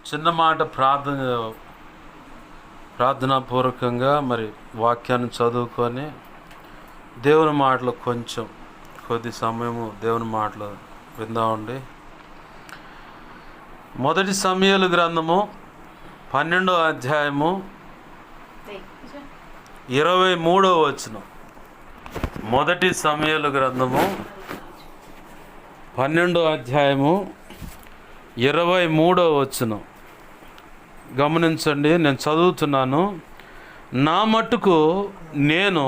చిన్న మాట ప్రార్థనాపూర్వకంగా మరి వాక్యాన్ని చదువుకొని దేవుని మాటలు కొద్ది సమయము దేవుని మాటలు విందామండి. మొదటి సమూయేలు గ్రంథము 12వ అధ్యాయము 23వ వచనం. మొదటి సమూయేలు గ్రంథము 12వ అధ్యాయము 23వ వచనం గమనించండి. నేను చదువుతున్నాను. నా మట్టుకు నేను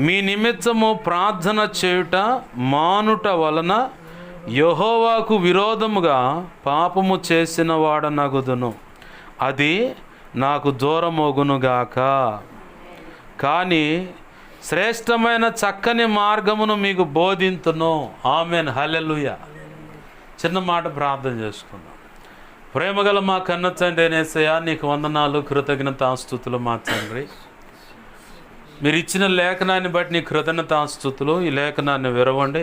మీ నిమిత్తము ప్రార్థన చేయుట మానుట వలన యెహోవాకు విరోధముగా పాపము చేసిన వాడనగుదును, అది నాకు దూరమోగునుగాక. కానీ శ్రేష్టమైన చక్కని మార్గమును మీకు బోధింతును. ఆమెన్, హల్లెలూయా. చిన్న మాట ప్రార్థన చేసుకుందాం. ప్రేమగల మా కన్న తండ్రి యేసయ్యా, నీకు వందనాలు, కృతజ్ఞతాస్తుతులు మా తండ్రి. మీరు ఇచ్చిన లేఖనాన్ని బట్టి నీ కృతజ్ఞతాస్తుతులు. ఈ లేఖనాన్ని విరవండి.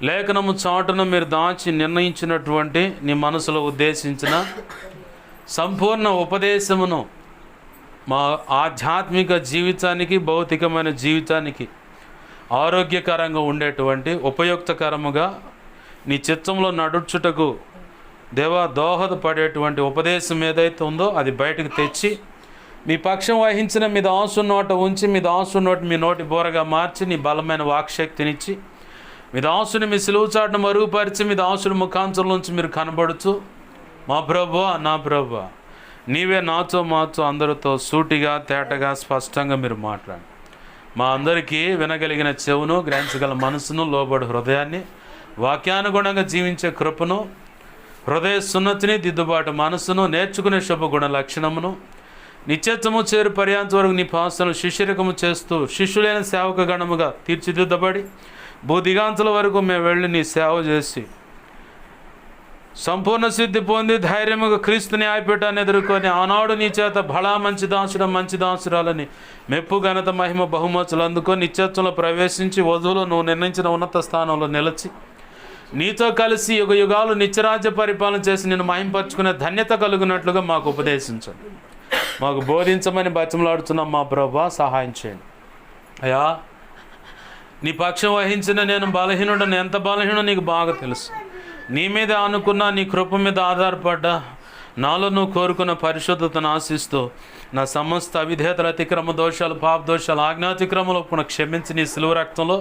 లేఖనము చాటును మీరు దాచి నిర్ణయించినటువంటి నీ మనసులో ఉద్దేశించిన సంపూర్ణ ఉపదేశమును మా ఆధ్యాత్మిక జీవితానికి, భౌతికమైన జీవితానికి ఆరోగ్యకరంగా ఉండేటువంటి ఉపయుక్తకరముగా నీ చిత్తంలో నడుచుటకు దేవా దోహదపడేటువంటి ఉపదేశం ఏదైతే ఉందో అది బయటకు తెచ్చి మీ పక్షం వహించిన మీ దాసు నోట ఉంచి, మీ దాసు నోటి మీ నోటి బోరగా మార్చి, నీ బలమైన వాక్శక్తినిచ్చి, మీ దాసుని మీ సిలువ చాటును మరుగుపరిచి, మీ దాసుని ముఖాంచల నుంచి మీరు కనబడుతూ, మా ప్రభువా, నా ప్రభువా, నీవే నాతో మాతో అందరితో సూటిగా తేటగా స్పష్టంగా మీరు మాట్లాడండి. మా అందరికీ వినగలిగిన చెవును, గ్రహించగల మనసును, లోబడి హృదయాన్ని, వాక్యానుగుణంగా జీవించే కృపను, హృదయ సున్నతిని, దిద్దుబాటు మనసును, నేర్చుకునే శుభగుణ లక్షణమును, నిత్యత్వము చేరు పర్యాంత వరకు నీ పాసనలు శిష్యరికము చేస్తూ శిష్యులైన సేవక గణముగా తీర్చిదిద్దబడి భూదిగాంతుల వరకు మేము వెళ్ళి నీ సేవ చేసి సంపూర్ణ సిద్ధి పొంది ధైర్యముగా క్రీస్తు న్యాయపీఠాన్ని ఎదుర్కొని ఆనాడు నీ చేత బలా మంచి దాసుడు, మంచి దాసురాలని మెప్పు, ఘనత, మహిమ, బహుమతులు అందుకొని నిత్యత్వంలో ప్రవేశించి వధువులో నువ్వు నిర్ణయించిన ఉన్నత స్థానంలో నిలిచి నీతో కలిసి యుగ యుగాలు నిత్యరాజ్య పరిపాలన చేసి నిన్ను మహింపరచుకునే ధన్యత కలుగునట్లుగా మాకు ఉపదేశించండి. మాకు బోధించమని బతిమలాడుతున్నాం మా ప్రభువా, సహాయం చేయండి అయ్యా. నీ పక్షం వహించిన నేను బలహీనుడని, ఎంత బలహీనో నీకు బాగా తెలుసు. నీ మీద అనుకున్నా, నీ కృప మీద ఆధారపడ్డా, నాలో నువ్వు కోరుకున్న పరిశుద్ధతను ఆశిస్తూ నా సమస్త అవిధేతల, అతిక్రమ దోషాలు, పాప దోషాలు, ఆజ్ఞాతిక్రమలో పునః క్షమించి నీ సిలువ రక్తంలో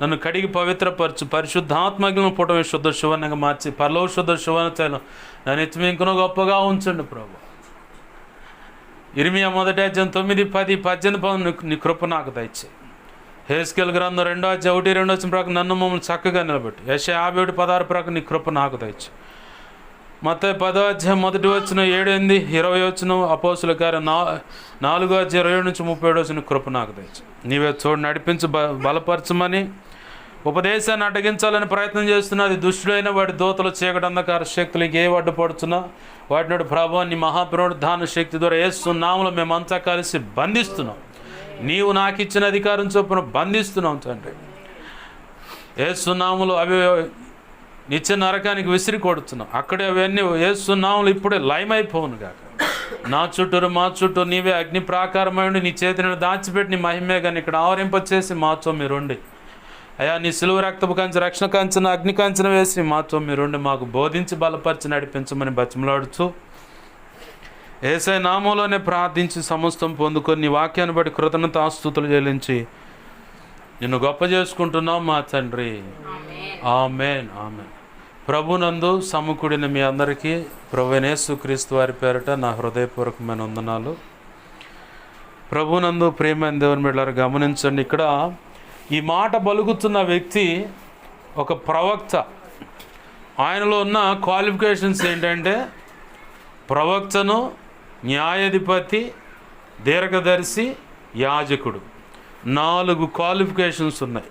నన్ను కడిగి పవిత్రపరచు. పరిశుద్ధాత్మలను పుటమి శుద్ధ శువర్ణంగా మార్చి పరలో శుద్ధ శువర్ణ తైలం నన్ను ఎత్తిమింకును గొప్పగా ఉంచండి ప్రభు. ఇర్మియా 1:9-10-18 నీ కృప నాకు దయచేయి. హెస్కేల్ గ్రంథం 2:1-2 ప్రకారం నన్ను మమ్మల్ని చక్కగా నిలబెట్టు. యెషయా 51:16 ప్రకారం నీ కృప నాకు దయచేయి. మత్తయి 10:7-8-20 అపోస్తుల కార్యం 4:27-37 కృప నాకు దయచేయి. నీవే చూడు నడిపించు, బలపరచమని ఉపదేశాన్ని అడ్డగించాలని ప్రయత్నం చేస్తున్నా. అది దుష్టుడైన వాడి దూతలు, చీకటి, అంధకార శక్తులకి ఏ అడ్డు పడుతున్నా వాటిని ప్రభువా నీ మహాపునరుద్ధాన శక్తి ద్వారా యేసు నామములో మేమంతా కలిసి బంధిస్తున్నాం. నీవు నాకు ఇచ్చిన అధికారం చొప్పున బంధిస్తున్నాం తండ్రి. యేసు నామములో అవి నిత్య నరకానికి విసిరి కొడుతున్నాం. అక్కడే అవన్నీ యేసు నామములు ఇప్పుడే లయమైపోవును గాక. నా చుట్టూరు మా చుట్టూ నీవే అగ్ని ప్రాకారమైండి, నీ చేతిని దాచిపెట్టి నీ మహిమే కానీ ఇక్కడ ఆవరింపచేసి మాతో మీరుండి అయ్యా. నీ సిలువ రక్తపు కంచె, రక్షణ కంచెన, అగ్ని కంచెన వేసి మాతో మీరుండి మాకు బోధించి బలపరిచి నడిపించమని బతిమలాడుతూ యేసయ్య నామంలోనే ప్రార్థించి సమస్తం పొందుకొని నీ వాక్యాన్ని బట్టి కృతజ్ఞతాస్తుతులు చెల్లించి నిన్ను గొప్ప చేసుకుంటున్నాం మా తండ్రి. ఆమేన్, ఆమేన్. ప్రభునందు సమకూడిన మీ అందరికీ ప్రభువైన యేసుక్రీస్తు వారి పేరిట నా హృదయపూర్వకమైన వందనాలు. ప్రభునందు ప్రియమైన దేవుని బిడ్డలారా, గమనించండి. ఇక్కడ ఈ మాట పలుకుతున్న వ్యక్తి ఒక ప్రవక్త. ఆయనలో ఉన్న క్వాలిఫికేషన్స్ ఏంటంటే ప్రవక్తను, న్యాయాధిపతి, దీర్ఘదర్శి, యాజకుడు. 4 క్వాలిఫికేషన్స్ ఉన్నాయి.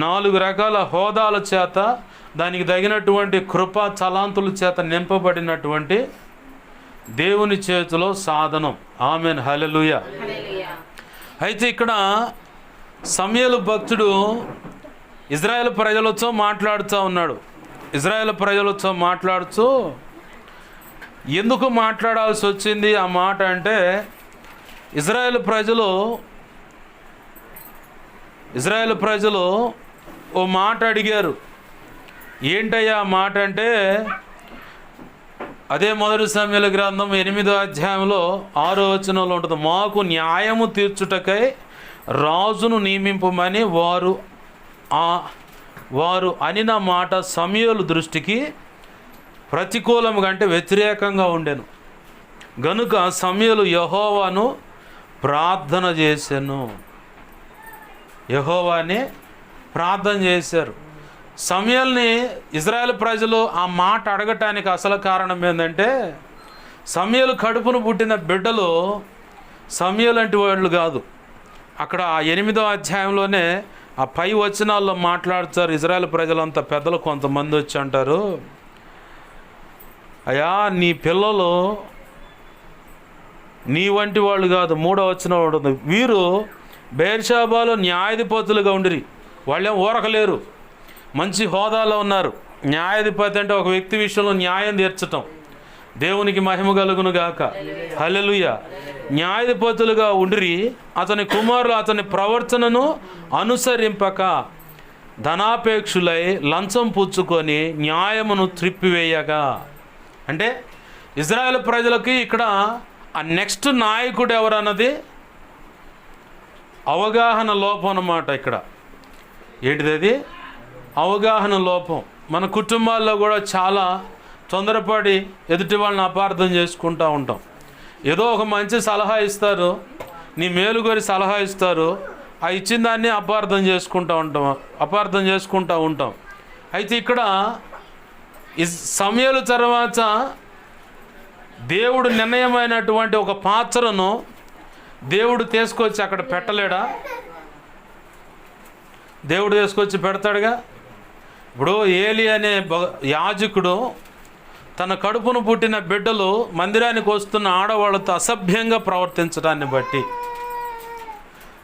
4 రకాల హోదాల చేత, దానికి తగినటువంటి కృపా చలాంతుల చేత నింపబడినటువంటి దేవుని చేతిలో సాధనం. ఆమెన్, హల్లెలూయా. అయితే ఇక్కడ సమూయేలు భక్తుడు ఇజ్రాయేల్ ప్రజలతో మాట్లాడుతూ ఉన్నాడు. ఇజ్రాయేల్ ప్రజలతో మాట్లాడుతూ ఎందుకు మాట్లాడాల్సి వచ్చింది ఆ మాట అంటే, ఇజ్రాయేల్ ప్రజలు ఓ మాట అడిగారు. ఏంటయ్యా ఆ మాట అంటే, అదే 1 సమూయేలు గ్రంథం 8వ అధ్యాయంలో 6వ వచనంలో ఉంటుంది. మాకు న్యాయము తీర్చుటకై రాజును నియమింపమని వారు అనిన మాట సమూయేలు దృష్టికి ప్రతికూలముగా, అంటే వ్యతిరేకంగా ఉండెను. గనుక సమూయేలు యెహోవాను ప్రార్థన చేశాను. యెహోవాని ప్రార్థన చేశారు. సమూయేలుని ఇజ్రాయేల్ ప్రజలు ఆ మాట అడగటానికి అసలు కారణం ఏంటంటే, సమూయేలు కడుపును పుట్టిన బిడ్డలు సమూయేలు లాంటి వాళ్ళు కాదు. అక్కడ ఆ 8వ అధ్యాయంలోనే ఆ పై వచనాల్లో మాట్లాడుతారు. ఇజ్రాయేల్ ప్రజలంతా పెద్దలు కొంతమంది వచ్చి అంటారు, అయ్యా నీ పిల్లలు నీ వంటి వాళ్ళు కాదు. 3వ వచనం ఉంటుంది, వీరు బెయేర్షెబాలో న్యాయాధిపతులుగా ఉండిరి. వాళ్ళేం ఊరకలేరు, మంచి హోదాలో ఉన్నారు. న్యాయాధిపతి అంటే ఒక వ్యక్తి విషయంలో న్యాయం తీర్చటం. దేవునికి మహిమ కలుగును గాక, హల్లెలూయా. న్యాయాధిపతులుగా ఉండిరి. అతని కుమారులు అతని ప్రవర్తనను అనుసరింపక ధనాపేక్షులై లంచం పుచ్చుకొని న్యాయమును త్రిప్పివేయగా. అంటే ఇజ్రాయేల్ ప్రజలకి ఇక్కడ ఆ నెక్స్ట్ నాయకుడు ఎవరన్నది అవగాహన లోపం అన్నమాట. ఇక్కడ ఏంటిది? అది అవగాహన లోపం. మన కుటుంబాల్లో కూడా చాలా తొందరపడి ఎదుటి వాళ్ళని అపార్థం చేసుకుంటూ ఉంటాం. ఏదో ఒక మంచి సలహా ఇస్తారు, నీ మేలు కోరి సలహా ఇస్తారు, ఆ ఇచ్చిన దాన్ని అపార్థం చేసుకుంటూ ఉంటాం. అయితే ఇక్కడ సమూయేలు తర్వాత దేవుడు నిర్ణయమైనటువంటి ఒక పాత్రను దేవుడు తీసుకొచ్చి అక్కడ పెట్టలేడా? దేవుడు తీసుకొచ్చి పెడతాడుగా. ఇప్పుడు ఏలి అనే యాజకుడు తన కడుపును పుట్టిన బిడ్డలు మందిరానికి వస్తున్న ఆడవాళ్ళతో అసభ్యంగా ప్రవర్తించడాన్ని బట్టి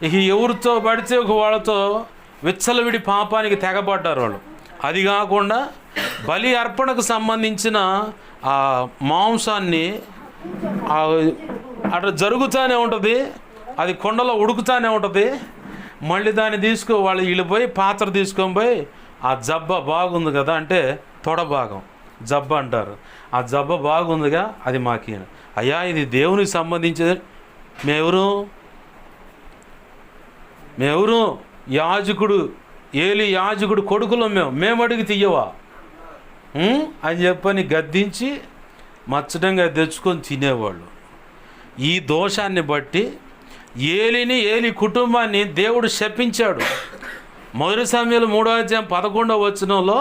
ఇక ఎవరితో పడితే ఒక వాళ్ళతో విచ్చలవిడి పాపానికి తెగబడ్డారు వాళ్ళు. అది కాకుండా బలి అర్పణకు సంబంధించిన ఆ మాంసాన్ని అట్లా జరుగుతూనే ఉంటుంది, అది కొండలో ఉడుకుతూనే ఉంటుంది. మళ్ళీ దాన్ని వాళ్ళు వీళ్ళు పోయి పాత్ర తీసుకొని పోయి ఆ జబ్బ బాగుంది కదా, అంటే తొడ భాగం జబ్బ అంటారు. ఆ జబ్బ బాగుందిగా, అది మాకి అయ్యా ఇది దేవునికి సంబంధించింది. మేమెవరు యాజకుడు, ఏలి యాజకుడు కొడుకులు మేము అడిగి తీయవా అని చెప్పని గద్దించి మచ్చటంగా తెచ్చుకొని తినేవాళ్ళు. ఈ దోషాన్ని బట్టి ఏలి కుటుంబాన్ని దేవుడు శపించాడు. 1 సమూయేలు 3వ అధ్యాయం 11వ వచనంలో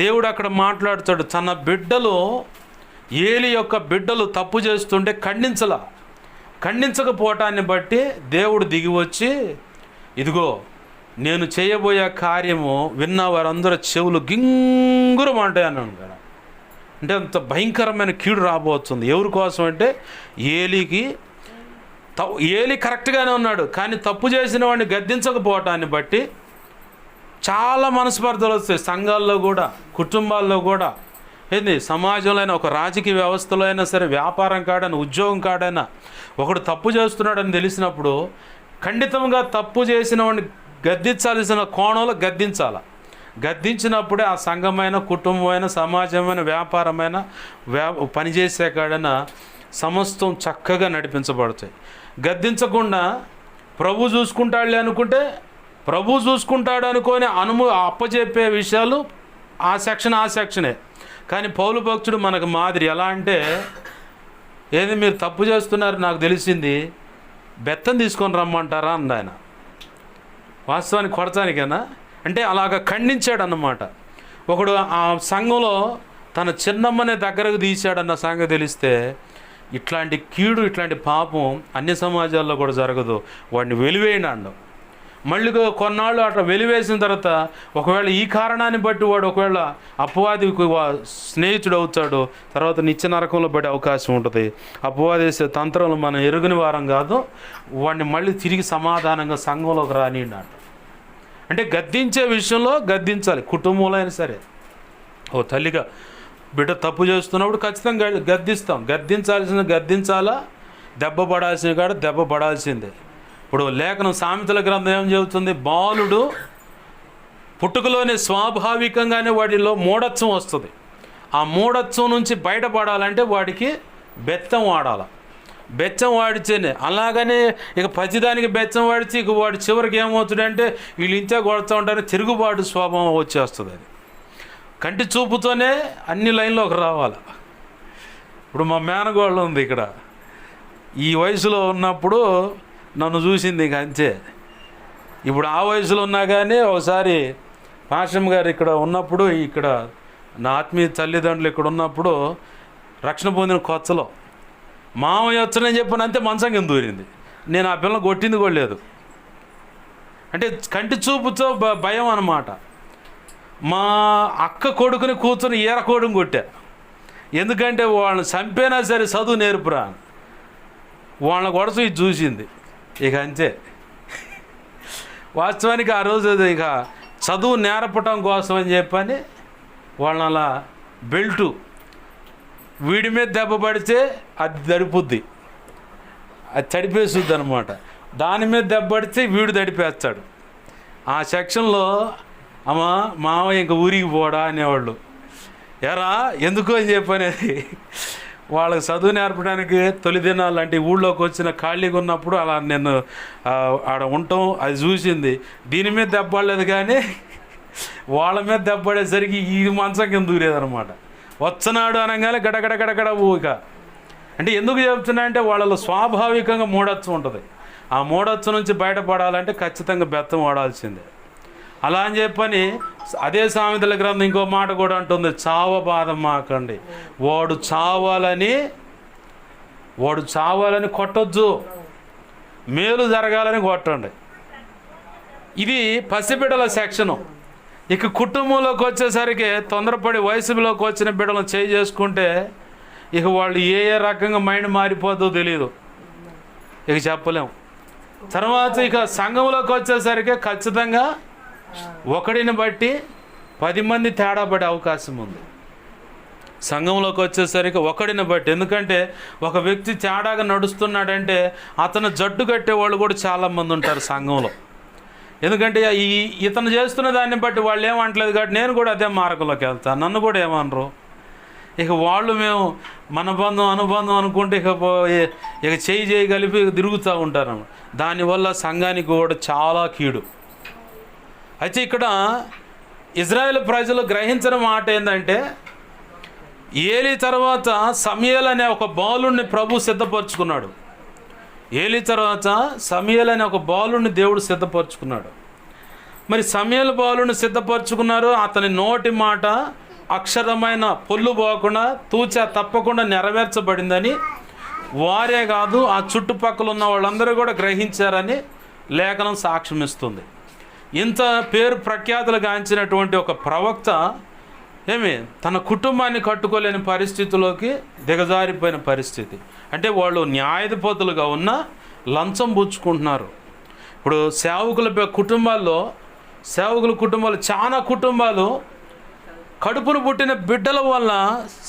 దేవుడు అక్కడ మాట్లాడుతాడు. తన బిడ్డలు, ఏలి యొక్క బిడ్డలు తప్పు చేస్తుంటే ఖండించకపోవటాన్ని బట్టి దేవుడు దిగి వచ్చి, ఇదిగో నేను చేయబోయే కార్యము విన్న వారందరూ చెవులు గింగురమంటాయన్నాను కదా. అంటే అంత భయంకరమైన కీడు రాబోతుంది. ఎవరి కోసం అంటే ఏలి కరెక్ట్గానే ఉన్నాడు, కానీ తప్పు చేసిన వాడిని గద్దించకపోవటాన్ని బట్టి చాలా మనస్పర్ధలు వస్తాయి. సంఘాల్లో కూడా, కుటుంబాల్లో కూడా, సమాజంలో అయినా, ఒక రాజకీయ వ్యవస్థలో అయినా సరే, వ్యాపారం కాడైనా, ఉద్యోగం కాడైనా ఒకడు తప్పు చేస్తున్నాడని తెలిసినప్పుడు ఖండితంగా తప్పు చేసిన వాడిని గద్దించాల్సిన కోణంలో గద్దించినప్పుడే ఆ సంఘమైన, కుటుంబమైన, సమాజమైన, వ్యాపారమైన, పనిచేసే కాడైనా సమస్తం చక్కగా నడిపించబడతాయి. గద్దించకుండా ప్రభు చూసుకుంటాడులే అనుకుంటే, ప్రభు చూసుకుంటాడు అనుకొని అప్పచెప్పే విషయాలు ఆ సెక్షనే. కానీ పౌలు భక్తుడు మనకు మాదిరి. ఎలా అంటే, మీరు తప్పు చేస్తున్నారు నాకు తెలిసింది, బెత్తం తీసుకొని రమ్మంటారా అంది ఆయన. వాస్తవానికి కొడతానికేనా అంటే అలాగ ఖండించాడు అన్నమాట. ఒకడు ఆ సంఘంలో తన చిన్నమ్మనే దగ్గరకు తీశాడన్న సంగతి తెలిస్తే, ఇట్లాంటి కీడు, ఇట్లాంటి పాపం అన్ని సమాజాల్లో కూడా జరగదు, వాడిని వెలివేయండి అండం. మళ్ళీ కొన్నాళ్ళు అట్లా వెలివేసిన తర్వాత ఒకవేళ ఈ కారణాన్ని బట్టి వాడు ఒకవేళ అపవాదికి స్నేహితుడు అవుతాడు, తర్వాత నిత్య నరకంలో పడే అవకాశం ఉంటుంది. అపవాది వేసే తంత్రాలు మనం ఎరుగని వారం కాదు, వాడిని మళ్ళీ తిరిగి సమాధానంగా సంఘంలోకి రానియండి అంట. అంటే గద్దించే విషయంలో గద్దించాలి, కుటుంబంలో అయినా సరే. ఓ తల్లిగా బిడ్డ తప్పు చేస్తున్నప్పుడు ఖచ్చితంగా గద్దిస్తాం. గద్దించాల్సిన గద్దించాలా, దెబ్బ పడాల్సిన కాడ దెబ్బ పడాల్సిందే. ఇప్పుడు లేఖనం సామెతల గ్రంథం ఏం చెబుతుంది? బాలుడు పుట్టుకలోనే స్వాభావికంగానే వాడిలో మూఢత్వం వస్తుంది. ఆ మూఢత్వం నుంచి బయటపడాలంటే వాడికి బెత్తం వాడాలి. బెచ్చం వాడితేనే. అలాగనే ఇక ప్రతిదానికి బెచ్చం వాడిచి ఇక వాడు చివరికి ఏమవుతుందంటే వీళ్ళు ఇంతే కొడుతూ ఉంటారని తిరుగుబాటు స్వభావం వచ్చేస్తుంది. అది కంటి చూపుతోనే అన్ని లైన్లోకి రావాలి. ఇప్పుడు మా మేనగోళ్ళు ఉంది ఇక్కడ, ఈ వయసులో ఉన్నప్పుడు నన్ను చూసింది ఇక అంతే. ఇప్పుడు ఆ వయసులో ఉన్నా కానీ ఒకసారి పాషం గారు ఇక్కడ ఉన్నప్పుడు, ఇక్కడ నా ఆత్మీయ తల్లిదండ్రులు ఇక్కడ ఉన్నప్పుడు రక్షణ పొందిన కొత్తలో మామయ్య వచ్చనని చెప్పిన అంతే మంచం కింద దూరింది. నేను ఆ పిల్లలు కొట్టింది కూడా లేదు. అంటే కంటి చూపుతో భయం అన్నమాట. మా అక్క కొడుకుని కూర్చొని ఈరకోడుని కొట్టా. ఎందుకంటే వాళ్ళని చంపైనా సరే చదువు నేర్పురా, వాళ్ళని కొడసు ఇది చూసింది ఇక అంతే. వాస్తవానికి ఆ రోజు ఇక చదువు నేర్పటం కోసం అని చెప్పని వాళ్ళని అలా బెల్టు వీడి మీద దెబ్బ పడితే అది దడిపుద్ది, అది తడిపేస్తుంది అనమాట. దాని మీద దెబ్బ పడితే వీడు తడిపేస్తాడు. ఆ సెక్షన్లో అమ్మ మామయ్య ఇంక ఊరికి పోడా అనేవాళ్ళు. ఎరా ఎందుకు అని చెప్పనేది వాళ్ళకి చదువు నేర్పడానికి తొలి దినాలు అంటే ఊళ్ళోకి వచ్చిన ఖాళీగా ఉన్నప్పుడు అలా నేను ఆడ ఉండటం అది చూసింది. దీని మీద దెబ్బలేదు కానీ వాళ్ళ మీద దెబ్బడేసరికి ఈ మంచం కింద దూరేదనమాట. వచ్చనాడు అనగానే గడగడ గడగడ ఊక. అంటే ఎందుకు చెప్తున్నా అంటే వాళ్ళలో స్వాభావికంగా మూఢత్వం ఉంటుంది. ఆ మూఢత్వం నుంచి బయటపడాలంటే ఖచ్చితంగా బెత్తం వాడాల్సిందే. అలా అని చెప్పని అదే సామెతల గ్రంథం ఇంకో మాట కూడా అంటుంది, చావబాధ మాకండి. వాడు చావాలని కొట్టొద్దు, మేలు జరగాలని కొట్టండి. ఇది పసిబిడ్డల సెక్షను. ఇక కుటుంబంలోకి వచ్చేసరికి తొందరపడి వయసులోకి వచ్చిన బిడ్డలను చేసుకుంటే ఇక వాళ్ళు ఏ రకంగా మైండ్ మారిపోతుందో తెలియదు, ఇక చెప్పలేము. తర్వాత ఇక సంఘంలోకి వచ్చేసరికి ఖచ్చితంగా ఒకడిని బట్టి 10 మంది తేడా పడే అవకాశం ఉంది. సంఘంలోకి వచ్చేసరికి ఒకడిని బట్టి, ఎందుకంటే ఒక వ్యక్తి తేడాగా నడుస్తున్నాడంటే అతను జట్టు కట్టేవాళ్ళు కూడా చాలామంది ఉంటారు సంఘంలో. ఎందుకంటే ఇతను చేస్తున్న దాన్ని బట్టి వాళ్ళు ఏమంటలేదు కాబట్టి నేను కూడా అదే మార్గంలోకి వెళ్తాను, నన్ను కూడా ఏమనరు. ఇక వాళ్ళు మేము మన బంధం అనుబంధం అనుకుంటే ఇక చేయి కలిపి తిరుగుతూ ఉంటారు. దానివల్ల సంఘానికి కూడా చాలా కీడు. అయితే ఇక్కడ ఇజ్రాయేల్ ప్రజలు గ్రహించిన మాట ఏంటంటే, ఏలీ తర్వాత సమూయేలు అనే ఒక బాలుడిని ప్రభు సిద్ధపరచుకున్నాడు. ఏలీ తర్వాత సమూయేలు అనే ఒక బాలుడిని దేవుడు సిద్ధపరచుకున్నాడు. మరి సమూయేలు బాలుడిని సిద్ధపరచుకున్నారు. అతని నోటి మాట అక్షరమైన పొల్లు పోకుండా తూచా తప్పకుండా నెరవేర్చబడిందని వారే కాదు ఆ చుట్టుపక్కల ఉన్న వాళ్ళందరూ కూడా గ్రహించారని లేఖనం సాక్ష్యం ఇస్తుంది. ఇంత పేరు ప్రఖ్యాతులు గాంచినటువంటి ఒక ప్రవక్త తన కుటుంబాన్ని కట్టుకోలేని పరిస్థితిలోకి దిగజారిపోయిన పరిస్థితి. అంటే వాళ్ళు న్యాయాధిపతులుగా ఉన్న లంచం పుచ్చుకుంటున్నారు. ఇప్పుడు సేవకుల కుటుంబాలు చాలా కుటుంబాలు కడుపును పుట్టిన బిడ్డల వల్ల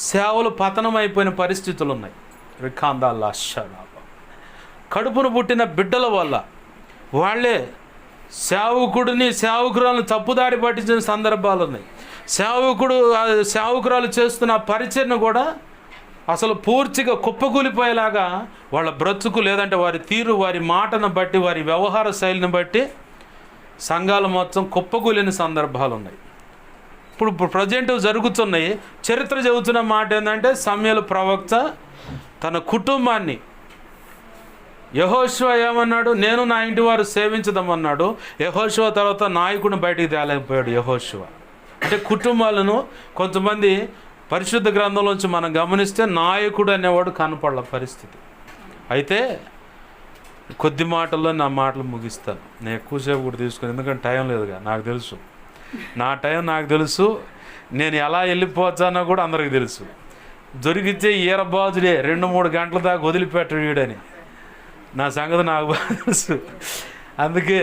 సేవలు పతనం అయిపోయిన పరిస్థితులు ఉన్నాయి. కడుపును పుట్టిన బిడ్డల వల్ల వాళ్ళే సేవకురాలను తప్పుదారి పట్టించిన సందర్భాలు ఉన్నాయి. సేవకురాలు చేస్తున్న పరిచర్ను కూడా అసలు పూర్తిగా కుప్పకూలిపోయేలాగా వాళ్ళ బ్రతుకు, లేదంటే వారి తీరు, వారి మాటను బట్టి, వారి వ్యవహార శైలిని బట్టి సంఘాలు మొత్తం కుప్పకూలిన సందర్భాలు ఉన్నాయి. ఇప్పుడు ప్రజెంట్ జరుగుతున్నాయి. చరిత్ర చెబుతున్న మాట ఏంటంటే, సమూయేలు ప్రవక్త తన కుటుంబాన్ని, యెహోషువ ఏమన్నాడు, నేను నా ఇంటి వారు సేవించదమన్నాడు. యెహోషువ తర్వాత నాయకుడిని బయటికి తేలేకపోయాడు యెహోషువ. అంటే కుటుంబాలను కొంతమంది పరిశుద్ధ గ్రంథంలోంచి మనం గమనిస్తే నాయకుడు అనేవాడు కనపడల పరిస్థితి. అయితే కొద్ది మాటల్లో నా మాటలు ముగిస్తాను. నేను ఎక్కువసేపు కూడా తీసుకుని, ఎందుకంటే టైం లేదుగా. నాకు తెలుసు, నా టైం నాకు తెలుసు, నేను ఎలా వెళ్ళిపోతానో కూడా అందరికీ తెలుసు. దొరికితే ఈరబాజుడే 2-3 గంటల దాకా వదిలిపెట్టడు వీడని నా సంగతి నాకు బాగా తెలుసు. అందుకే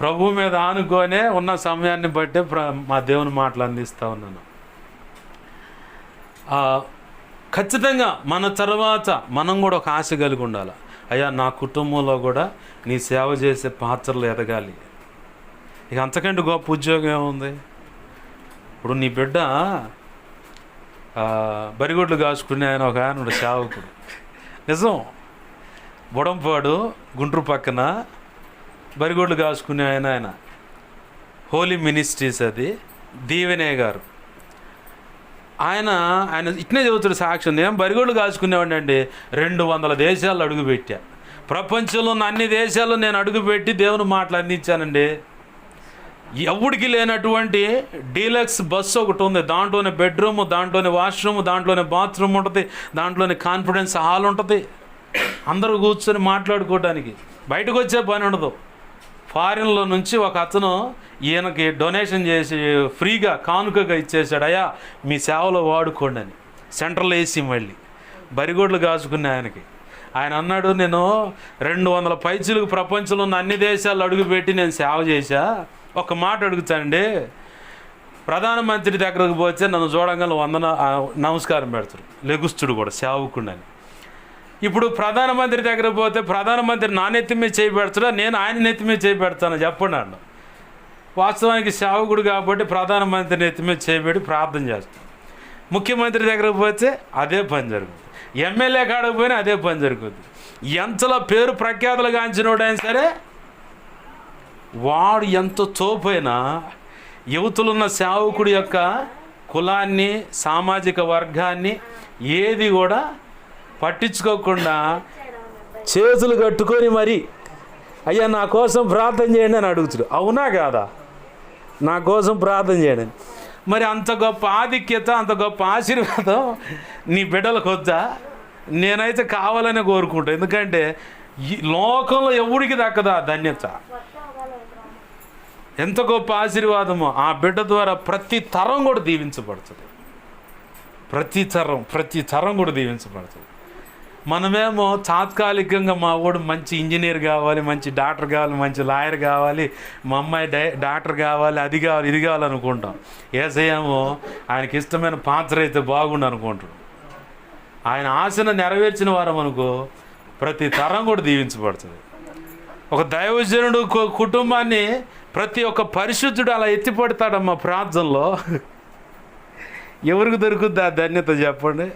ప్రభు మీద ఆనుకొనే ఉన్న సమయాన్ని బట్టే మా దేవుని మాటలు అందిస్తూ ఉన్నాను. ఖచ్చితంగా మన తర్వాత మనం కూడా ఒక ఆశ కలిగి ఉండాలి. అయ్యా నా కుటుంబంలో కూడా నీ సేవ చేసే పాత్రలు ఎదగాలి. ఇక అంతకంటే గొప్ప ఉద్యోగం ఏముంది? ఇప్పుడు నీ బిడ్డ బరిగొడ్లు కాచుకునే ఆయన ఒక ఆయన సేవకుడు, నిజం, బుడంపాడు గుంటూరు పక్కన బరిగొడ్లు కాచుకునే ఆయన హోలీ మినిస్ట్రీస్, అది దీవెనే గారు. ఆయన ఇట్నే చెబుతాడు సాక్ష్యం. నేను బరిగొడ్లు కాచుకునేవాడిని అండి, 200 దేశాల్లో అడుగుపెట్టా. ప్రపంచంలో ఉన్న అన్ని దేశాల్లో నేను అడుగుపెట్టి దేవుని మాటలు అందించానండి. ఎవడికి లేనటువంటి డీలక్స్ బస్సు ఒకటి ఉంది. దాంట్లోనే బెడ్రూమ్, దాంట్లోనే వాష్రూమ్, దాంట్లోనే బాత్రూమ్ ఉంటుంది, దాంట్లోనే కాన్ఫిడెన్స్ హాల్ ఉంటుంది. అందరూ కూర్చొని మాట్లాడుకోవడానికి. బయటకు వచ్చే పని ఉండదు. ఫారిన్లో నుంచి ఒక అతను ఈయనకి డొనేషన్ చేసి ఫ్రీగా కానుకగా ఇచ్చేసాడు. అయ్యా మీ సేవలో వాడుకోండి అని. సెంట్రల్ ఏసీ మళ్ళీ బరిగొడ్లు కాచుకునే ఆయనకి. ఆయన అన్నాడు, నేను 200 పైచీలకు ప్రపంచంలో ఉన్న అన్ని దేశాలు అడుగుపెట్టి నేను సేవ చేశా. ఒక మాట అడుగుతానండి, ప్రధానమంత్రి దగ్గరకు పోతే నన్ను చూడంగానే నమస్కారం పెడతాడు, లెగుస్తుడు కూడా సేవకుండని. ఇప్పుడు ప్రధానమంత్రి దగ్గరకు పోతే ప్రధానమంత్రి నా నెత్తి మీద చేయి పెడతాడా, నేను ఆయన నెత్తి మీద చేయి పెడతాను చెప్పండి అన్న. వాస్తవానికి సేవకుడు కాబట్టి ప్రధానమంత్రి నెత్తి మీద చేయబెట్టి ప్రార్థన చేస్తాం. ముఖ్యమంత్రి దగ్గరకు పోతే అదే పని జరుగుతుంది. ఎమ్మెల్యే కాడకు పోయినా అదే పని జరుగుతుంది. ఎంతలో పేరు ప్రఖ్యాతులు గాంచినోడైనా సరే వాడు ఎంత తోపైనా యువతులున్న సేవకుడి యొక్క కులాన్ని, సామాజిక వర్గాన్ని ఏది కూడా పట్టించుకోకుండా చేతులు కట్టుకొని మరి అయ్యా నా కోసం ప్రార్థన చేయండి అని అడుగుతాడు. అవునా కాదా? నా కోసం ప్రార్థన చేయండి. మరి అంత గొప్ప ఆధిక్యత, అంత గొప్ప ఆశీర్వాదం నీ బిడ్డలకు వద్దా? నేనైతే కావాలనే కోరుకుంటాను. ఎందుకంటే ఈ లోకంలో ఎవరికి దక్కదా ధన్యత. ఎంత గొప్ప ఆశీర్వాదమో. ఆ బిడ్డ ద్వారా ప్రతి తరం కూడా దీవించబడుతుంది. ప్రతి తరం కూడా దీవించబడుతుంది. మనమేమో తాత్కాలికంగా మా వాడు మంచి ఇంజనీర్ కావాలి, మంచి డాక్టర్ కావాలి, మంచి లాయర్ కావాలి, మా అమ్మాయి డాక్టర్ కావాలి, అది కావాలి, ఇది కావాలి అనుకుంటాం. ఏసేమో ఆయనకి ఇష్టమైన పాత్ర అయితే బాగుండు అనుకుంటాడు. ఆయన ఆశను నెరవేర్చిన వారం అనుకో ప్రతి తరం కూడా దీవించబడుతుంది. ఒక దైవజనుడు కుటుంబాన్ని ప్రతి ఒక్క పరిశుద్ధుడు అలా ఎత్తిపడతాడమ్మా ప్రార్థనలో. ఎవరికి దొరుకుద్ది ఆ ధన్యత చెప్పండి?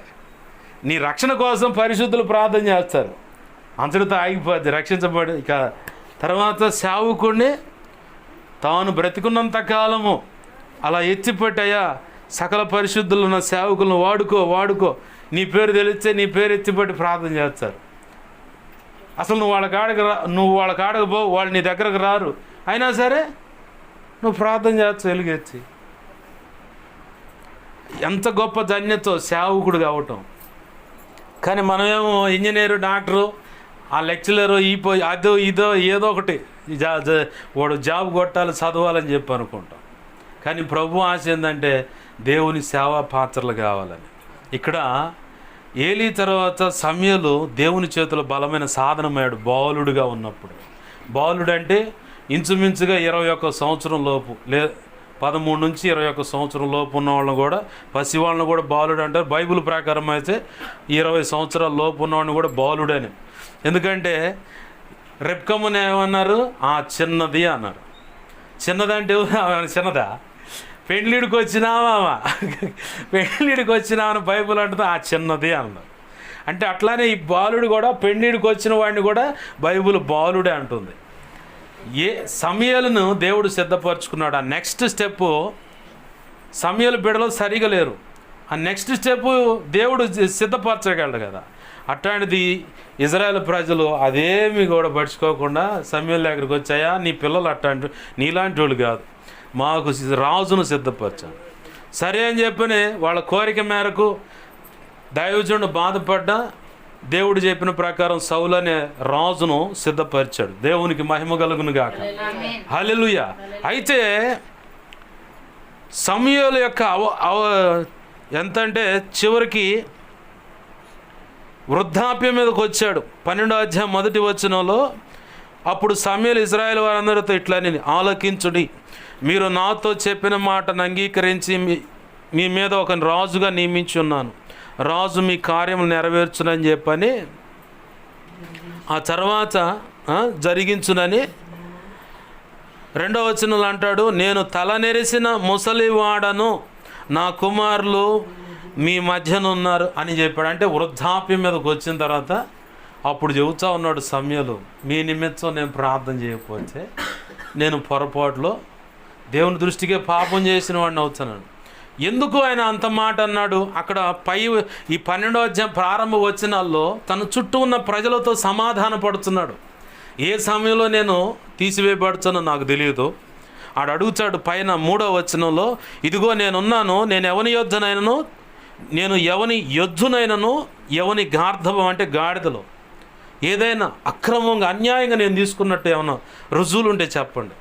నీ రక్షణ కోసం పరిశుద్ధులు ప్రార్థన చేస్తారు, అంతటితో ఆగిపోద్ది, రక్షించబడి. ఇక తర్వాత సేవకుడిని తాను బ్రతికున్నంత కాలము అలా ఎత్తిపట్టయ్యా సకల పరిశుద్ధులు ఉన్న సేవకులను వాడుకో నీ పేరు తెలిస్తే నీ పేరు ఎత్తిపట్టి ప్రార్థన చేస్తారు. అసలు నువ్వు వాళ్ళ కాడకు పో, వాళ్ళు నీ దగ్గరకు రారు, అయినా సరే నువ్వు ప్రార్థన చేస్తావు ఎలుగెత్తి. ఎంత గొప్ప ధన్యతో సేవకుడు కావటం. కానీ మనమేమో ఇంజనీరు, డాక్టరు, ఆ లెక్చరరు, అదో ఇదో ఏదో ఒకటి వాడు జాబ్ కొట్టాలి, చదవాలని చెప్పి అనుకుంటాం. కానీ ప్రభు ఆశ ఏంటంటే దేవుని సేవా పాత్రలు కావాలని. ఇక్కడ ఏలీ తర్వాత సమూయేలు దేవుని చేతిలో బలమైన సాధనమయ్యాడు బాలుడుగా ఉన్నప్పుడు. బాలుడు అంటే ఇంచుమించుగా 21 సంవత్సరం లోపు, 13 నుంచి 21 సంవత్సరం లోపు ఉన్న వాళ్ళని కూడా, పసి వాళ్ళని కూడా బాలుడు అంటారు. బైబిల్ ప్రకారం అయితే 20 సంవత్సరాల లోపు ఉన్నవాడిని కూడా బాలుడని. ఎందుకంటే రెబ్కమ్మని ఏమన్నారు? చిన్నది అన్నారు. చిన్నదంటే చిన్నదా? పెళ్ళిడికి వచ్చినావా, పెళ్ళిడికి వచ్చినామని బైబిల్ అంటుంది, చిన్నది అన్నారు. అంటే అట్లానే ఈ బాలుడు కూడా పెళ్ళిడికి వచ్చిన వాడిని కూడా బైబిల్ బాలుడే అంటుంది. సమూయేలును దేవుడు సిద్ధపరచుకున్నాడు. ఆ నెక్స్ట్ స్టెప్ సమూయేలు బిడ్డలు సరిగా లేరు. ఆ నెక్స్ట్ స్టెప్ దేవుడు సిద్ధపరచగలడు కదా. అట్లాంటిది ఇజ్రాయేల్ ప్రజలు అదేమి కూడా పడుచుకోకుండా సమూయేలు దగ్గరికి వచ్చాయా, నీ పిల్లలు అట్లాంటి నీలాంటి వాళ్ళు కాదు, మాకు రాజును సిద్ధపరచాను. సరే అని చెప్పని వాళ్ళ కోరిక మేరకు దైవజనుడు బాధపడ్డా దేవుడు చెప్పిన ప్రకారం సౌలు అనే రాజును సిద్ధపరిచాడు. దేవునికి మహిమ కలుగును గాక. హల్లెలూయా. అయితే సమూయేలు యొక్క ఎంతంటే చివరికి వృద్ధాప్యం మీదకి వచ్చాడు. 12వ అధ్యాయం 1వ వచనంలో, అప్పుడు సమూయేలు ఇశ్రాయేలు వారందరితో ఇట్లని, ఆలకించుడి, మీరు నాతో చెప్పిన మాటను అంగీకరించి మీ మీద ఒక రాజుగా నియమించి ఉన్నాను. రాజు మీ కార్యములు నెరవేర్చునని చెప్పని, ఆ తర్వాత జరిగించునని. 2వ వచనంలో అంటాడు, నేను తల నెరిసిన ముసలివాడను, నా కుమారులు మీ మధ్యన ఉన్నారు అని చెప్పాడు. అంటే వృద్ధాప్యం మీదకి వచ్చిన తర్వాత అప్పుడు చెబుతా ఉన్నాడు సమయలు, మీ నిమిత్తం నేను ప్రార్థన చేయకపోతే నేను పొరపాటులో దేవుని దృష్టికే పాపం చేసిన వాడిని అవుతున్నాను. ఎందుకు ఆయన అంత మాట అన్నాడు? అక్కడ ఈ 12వ అధ్యాయం ప్రారంభ వచనాల్లో తన చుట్టూ ఉన్న ప్రజలతో సమాధాన పడుతున్నాడు. ఏ సమయంలో నేను తీసివేయబడుతానో నాకు తెలియదు. ఆడు అడుగుతాడు పైన 3వ వచనంలో, ఇదిగో నేనున్నాను, నేను ఎవని యొద్దనైనను, నేను ఎవని యొద్దునైనను, ఎవని గార్ధవం అంటే గాడిదలో ఏదైనా అక్రమంగా అన్యాయంగా నేను తీసుకున్నట్టు ఏమన్నా రుజువులు ఉంటే చెప్పండి.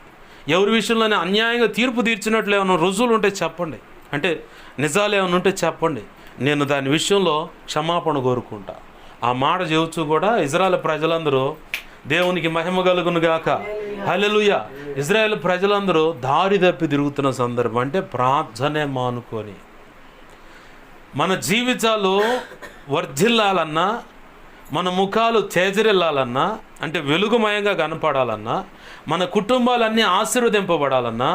ఎవరి విషయంలోనే అన్యాయంగా తీర్పు తీర్చినట్లు ఏమైనా రుజువులు ఉంటే చెప్పండి. అంటే నిజాలు ఏమైనా ఉంటే చెప్పండి, నేను దాని విషయంలో క్షమాపణ కోరుకుంటా. ఆ మాట చెబుతూ కూడా ఇజ్రాయేల్ ప్రజలందరూ దేవునికి మహిమ కలుగును గాక, హల్లెలూయా. ఇజ్రాయేల్ ప్రజలందరూ దారి తప్పి తిరుగుతున్న సందర్భం. అంటే ప్రార్థనే మానుకొని మన జీవితాలు వర్ధిల్లాలన్నా, మన ముఖాలు చేజరిల్లాలన్నా, అంటే వెలుగుమయంగా కనపడాలన్నా, మన కుటుంబాలన్నీ ఆశీర్వదింపబడాలన్నా,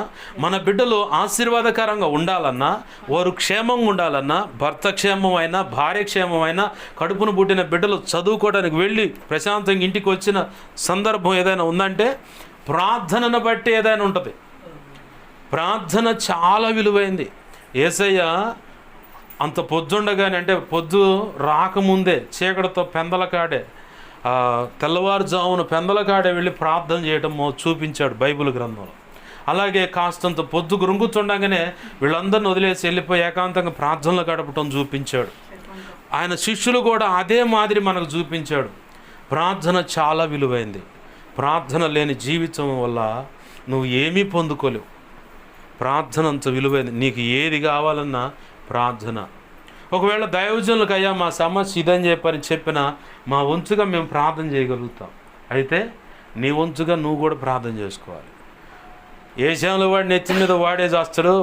మన బిడ్డలు ఆశీర్వాదకరంగా ఉండాలన్నా, వారు క్షేమంగా ఉండాలన్నా, భర్త క్షేమమైనా, భార్య క్షేమమైనా, కడుపును పుట్టిన బిడ్డలు చదువుకోవడానికి వెళ్ళి ప్రశాంతంగా ఇంటికి వచ్చిన సందర్భం ఏదైనా ఉందంటే ప్రార్థనను బట్టి ఏదైనా ఉంటుంది. ప్రార్థన చాలా విలువైంది. యేసయ్య అంత పొద్దుండగానే, అంటే పొద్దు రాకముందే చీకటితో పెందలకాడే, తెల్లవారుజామున పెందలకాడే వెళ్ళి ప్రార్థన చేయడం చూపించాడు బైబిల్ గ్రంథంలో. అలాగే కాస్తంత పొద్దు గురుంగుతుండగానే వీళ్ళందరిని వదిలేసి వెళ్ళిపోయి ఏకాంతంగా ప్రార్థనలు గడపటం చూపించాడు. ఆయన శిష్యులు కూడా అదే మాదిరి మనకు చూపించాడు. ప్రార్థన చాలా విలువైంది. ప్రార్థన లేని జీవితం వల్ల నువ్వు ఏమీ పొందుకోలేవు. ప్రార్థన అంత విలువైంది. నీకు ఏది కావాలన్నా ప్రార్థన. ఒకవేళ దైవజనులకు అయ్యా మా సమస్య ఇదని చెప్పినా మా వంతుగా మేము ప్రార్థన చేయగలుగుతాం. అయితే నీ వంతుగా నువ్వు కూడా ప్రార్థన చేసుకోవాలి. ఏ విషయంలో వాడి నెత్తి మీద వాడే చేస్తాడు,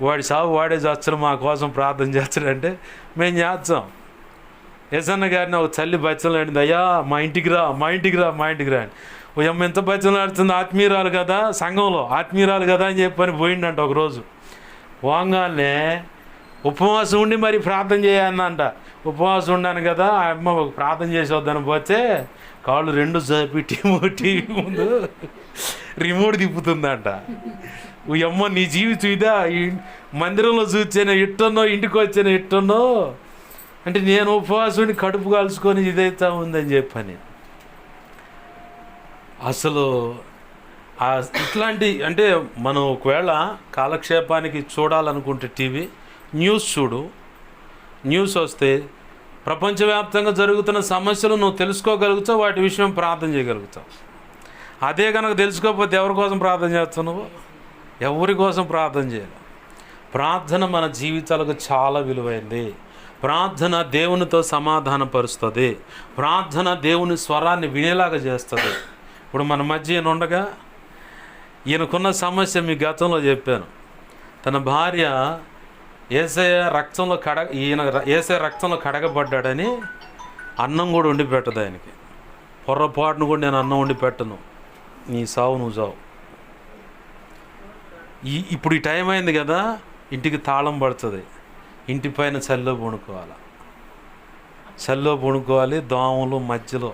వాడి సాగు వాడే చేస్తాడు, మా కోసం ప్రార్థన చేస్తాడంటే మేము చేస్తాం. యజన్న గారిని ఒక తల్లి బచ్చలు ఆడింది, అయ్యా మా ఇంటికి రా, మా ఇంటికి రా, మా ఇంటికి రా అని. ఓ అమ్మ ఎంత బచ్చలు ఆడుతుంది, ఆత్మీయురాలు కదా, సంఘంలో ఆత్మీయురాలు కదా అని చెప్పని పోయిండంట. ఒకరోజు పోగానే ఉపవాసం ఉండి మరి ప్రార్థన చేయాలంట. ఉపవాసం ఉన్నాను కదా, ఆ అమ్మ ఒక ప్రార్థన చేసి వద్దని పోతే కాళ్ళు 2 చాపి టీవీ ముందు రిమోట్ తిప్పుతుందంట. ఈ అమ్మ నీ జీవితం ఇదా, ఈ మందిరంలో చూచాను ఇట్టనో, ఇంటికి వచ్చాను ఇట్టనో అంటే నేను ఉపవాసం ఉండి కడుపు కాల్చుకొని ఇదైతే ఉందని చెప్పని. అసలు ఇట్లాంటి, అంటే మనం ఒకవేళ కాలక్షేపానికి చూడాలనుకుంటే టీవీ న్యూస్ చూడు. న్యూస్ వస్తే ప్రపంచవ్యాప్తంగా జరుగుతున్న సమస్యలు నువ్వు తెలుసుకోగలుగుతావు, వాటి విషయం ప్రార్థన చేయగలుగుతావు. అదే కనుక తెలుసుకోకపోతే ఎవరి కోసం ప్రార్థన చేస్తావు? నువ్వు ఎవరి కోసం ప్రార్థన చేయాలి? ప్రార్థన మన జీవితాలకు చాలా విలువైంది. ప్రార్థన దేవునితో సమాధానపరుస్తుంది. ప్రార్థన దేవుని స్వరాన్ని వినేలాగా చేస్తుంది. ఇప్పుడు మన మధ్య ఈయన ఉండగా ఈయనకున్న సమస్య మీ గతంలో చెప్పాను. తన భార్య యేసయ్య రక్తంలో కడగబడ్డాడని అన్నం కూడా వండి పెట్టదు ఆయనకి. పొర్రపాటును కూడా నేను అన్నం వండి పెట్టను, నీ సావు నువ్వు సావు. ఇప్పుడు ఈ టైం అయింది కదా, ఇంటికి తాళం పడుతుంది, ఇంటి పైన చల్లో పొనుకోవాలి, దోమలు మధ్యలో.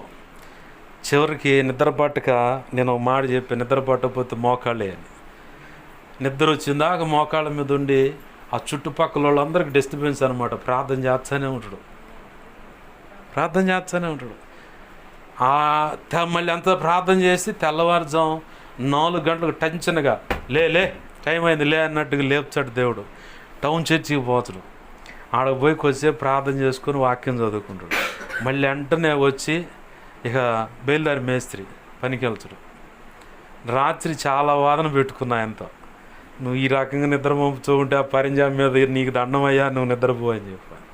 చివరికి నిద్ర పట్టక నేను ఒక మాట చెప్పాను, నిద్ర పట్టకపోతే మోకాళ్ళే అని. నిద్ర వచ్చిందాక మోకాళ్ళ మీద ఉండి ఆ చుట్టుపక్కల వాళ్ళందరికీ డిస్టర్బెన్స్ అనమాట. ప్రార్థన చేస్తూనే ఉంటాడు. మళ్ళీ అంత ప్రార్థన చేసి తెల్లవారుజాము 4 గంటలకు టెన్షన్గా లే టైం అయింది లే అన్నట్టుగా లేపుతాడు దేవుడు. టౌన్ చర్చికి పోతాడు. ఆడకు పోయి కొద్దిసేపు ప్రార్థన చేసుకొని వాక్యం చదువుకుంటాడు. మళ్ళీ వెంటనే వచ్చి ఇక బయలుదేరి మేస్త్రి పనికి వెళ్తాడు. రాత్రి చాలా వాదన పెట్టుకున్నా ఆయనతో, నువ్వు ఈ రకంగా నిద్ర పంపుతూ ఉంటే ఆ పరిజాం మీద నీకు దండమయ్యా, నువ్వు నిద్రపో అని చెప్పాను.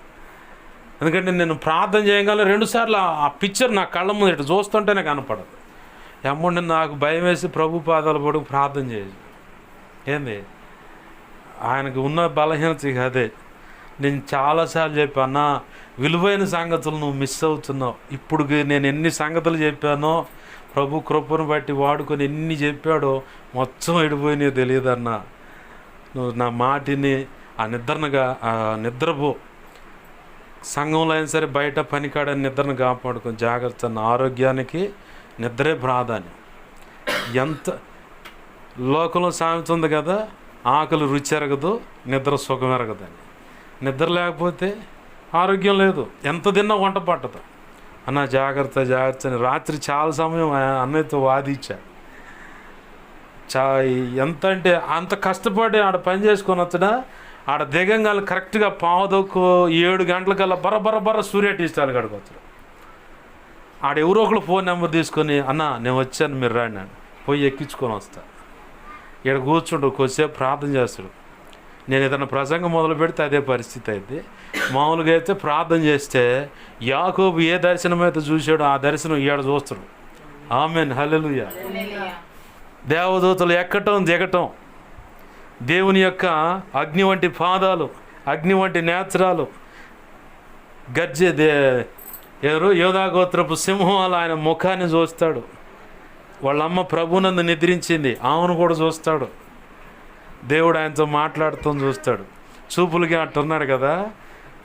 ఎందుకంటే నేను ప్రార్థన చేయగల 2 సార్లు ఆ పిక్చర్ నా కళ్ళ ముందు ఇటు చూస్తుంటేనే కనపడదు. అమ్ముండి నాకు భయం వేసి ప్రభు పాదాలు పడుకు ప్రార్థన చేసి, ఏంది ఆయనకు ఉన్న బలహీనత ఇక అదే. నేను చాలాసార్లు చెప్పాను, విలువైన సంగతులు నువ్వు మిస్ అవుతున్నావు. ఇప్పుడు నేను ఎన్ని సంగతులు చెప్పానో, ప్రభు కృపను బట్టి వాడుకొని ఎన్ని చెప్పాడో మొత్తం ఎడిపోయినాయో తెలియదన్నా. నువ్వు నా మాటిని ఆ నిద్రపో. సంఘంలో అయినా సరే, బయట పనికాడని నిద్రను కాపాడుకొని జాగ్రత్త. నా ఆరోగ్యానికి నిద్రే ప్రాధాన్యం. ఎంత లోకంలో సామెత ఉంది కదా, ఆకలి రుచి ఎరగదు, నిద్ర సుఖం ఎరగదని. నిద్ర లేకపోతే ఆరోగ్యం లేదు, ఎంత తిన్నా వంట పట్టదు. అన్న జాగ్రత్త అని రాత్రి చాలా సమయం అన్నయ్యతో వాదించా. ఎంత అంటే అంత కష్టపడి ఆడ పని చేసుకొని వచ్చడా, ఆడ దిగంగాలు కరెక్ట్గా 6:15 గంటలకల్లా బర్ర సూర్యటీస్టాలు కడుకొచ్చాడు. ఆడ ఎవరో ఒకళ్ళు ఫోన్ నెంబర్ తీసుకొని, అన్న నేను వచ్చాను మీరు రాండి అని పోయి ఎక్కించుకొని వస్తా. ఇక్కడ కూర్చుంటూ కొద్దిసేపు ప్రార్థన చేస్తాడు. నేను ఏదైనా ప్రసంగం మొదలు పెడితే అదే పరిస్థితి అయితే. మామూలుగా అయితే ప్రార్థన చేస్తే యాకోబు ఏ దర్శనం అయితే చూశాడో ఆ దర్శనం ఈడ చూస్తాడు. ఆమేన్, హల్లెలూయా. దేవదూతలు ఎక్కటం దిగటం, దేవుని యొక్క అగ్ని వంటి పాదాలు, అగ్ని వంటి నేత్రాలు, ఎవరు యోధాగోత్రపు సింహం ఆయన ముఖాన్ని చూస్తాడు. వాళ్ళమ్మ ప్రభునందు నిద్రించింది, ఆమెను కూడా చూస్తాడు. దేవుడు ఆయనతో మాట్లాడుతూ చూస్తాడు. చూపులకి అంటున్నాడు కదా,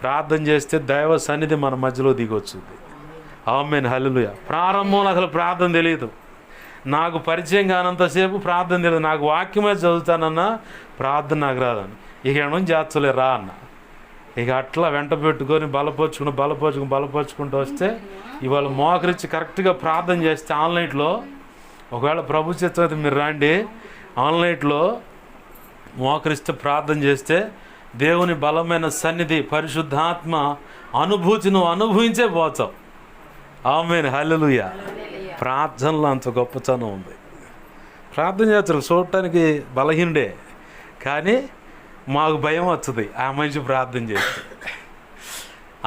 ప్రార్థన చేస్తే దైవ సన్నిధి మన మధ్యలో దిగొచ్చుంది. ఆమేన్, హల్లెలూయా. ప్రారంభంలో అసలు ప్రార్థన తెలియదు. నాకు పరిచయం కానంతసేపు ప్రార్థన తెలియదు. నాకు వాక్యమే చదువుతానన్నా ప్రార్థన నాకు రాదని. ఇక నుంచి చేస్తలే రా అన్న. ఇక అట్లా వెంట పెట్టుకొని బలపరుచుకుంటూ వస్తే, ఇవాళ మోకరించి కరెక్ట్గా ప్రార్థన చేస్తే ఆన్లైన్లో, ఒకవేళ ప్రభు చిత్తం అయితే మీరు రండి, ఆన్లైన్లో మోకరిస్తే ప్రార్థన చేస్తే దేవుని బలమైన సన్నిధి, పరిశుద్ధాత్మ అనుభూతి నువ్వు అనుభవించే పోతావు. ఆమేన్, హల్లెలూయా. ప్రార్థనలో అంత గొప్పతనం ఉంది. ప్రార్థన చేస్తారు, చూడటానికి బలహీనుడే, కానీ మాకు భయం వస్తుంది ఆ మనిషి ప్రార్థన చేస్తే.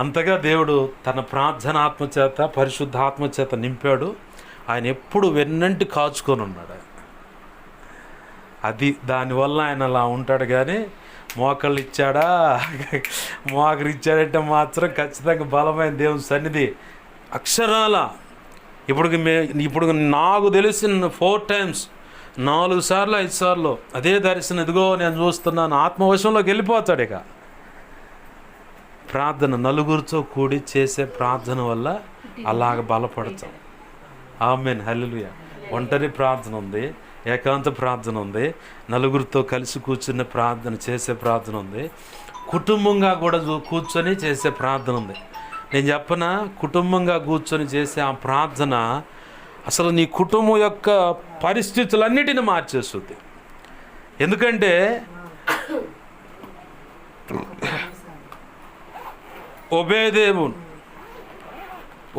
అంతగా దేవుడు తన ప్రార్థన ఆత్మచేత, పరిశుద్ధాత్మ చేత నింపాడు. ఆయన ఎప్పుడు వెన్నంటి కాచుకొని ఉన్నాడు. దానివల్ల ఆయన అలా ఉంటాడు. కానీ మోకళ్ళు ఇచ్చాడా, మోకరు ఇచ్చాడంటే మాత్రం ఖచ్చితంగా బలమైన దేవుని సన్నిధి అక్షరాల. ఇప్పుడు నాకు తెలిసిన 4 times 4 సార్లు 5 సార్లు అదే దర్శనం, ఇదిగో నేను చూస్తున్నాను, ఆత్మవశంలోకి వెళ్ళిపోతాడు. ఇక ప్రార్థన నలుగురితో కూడి చేసే ప్రార్థన వల్ల అలాగ బలపడతాం. ఆమేన్, హల్లెలూయా. ఒంటరి ప్రార్థన ఉంది, ఏకాంత ప్రార్థన ఉంది, నలుగురితో కలిసి కూర్చుని ప్రార్థన చేసే ప్రార్థన ఉంది, కుటుంబంగా కూడా కూర్చొని చేసే ప్రార్థన ఉంది. నేను చెప్పనా, కుటుంబంగా కూర్చొని చేసే ఆ ప్రార్థన అసలు నీ కుటుంబం యొక్క పరిస్థితులన్నిటిని మార్చేస్తుంది. ఎందుకంటే